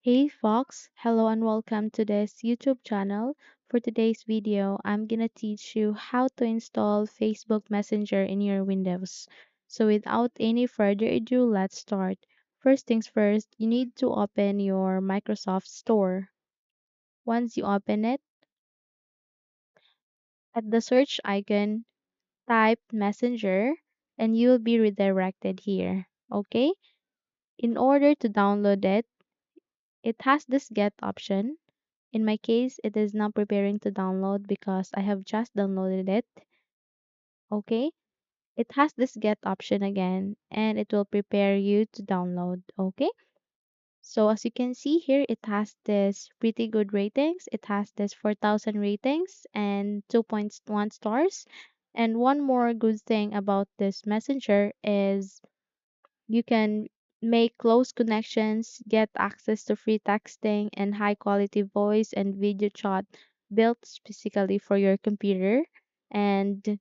Hey Fox, hello and welcome to this YouTube channel. For today's video, I'm gonna teach you how to install Facebook Messenger in your Windows. So without any further ado, let's start. First things first, you need to open your Microsoft Store. Once you open it, at the search icon, type Messenger and you will be redirected here. Okay? In order to download it, it has this get option. In my case, it is now preparing to download because I have just downloaded it. Okay. It has this get option again and it will prepare you to download. Okay. So as you can see here, it has this pretty good ratings. It has this 4,000 ratings and 2.1 stars. And one more good thing about this messenger is you can make close connections, get access to free texting and high quality voice and video chat built specifically for your computer. And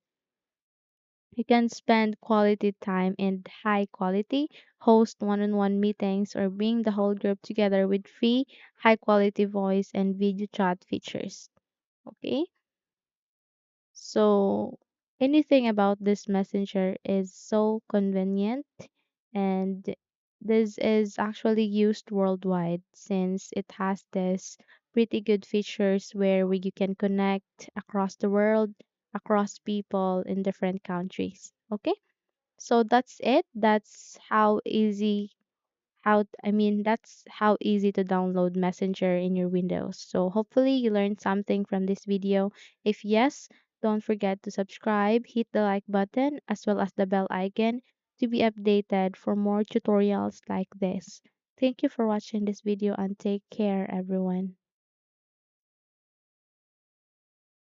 you can spend quality time in high quality, host one on one meetings, or bring the whole group together with free, high quality voice and video chat features. Okay? So anything about this messenger is so convenient and this is actually used worldwide since it has this pretty good features where you can connect across the world, across people in different countries. Okay? So that's it. That's how easy to download Messenger in your Windows. So hopefully you learned something from this video. If yes, don't forget to subscribe, hit the like button as well as the bell icon to be updated for more tutorials like this. Thank you for watching this video and take care everyone.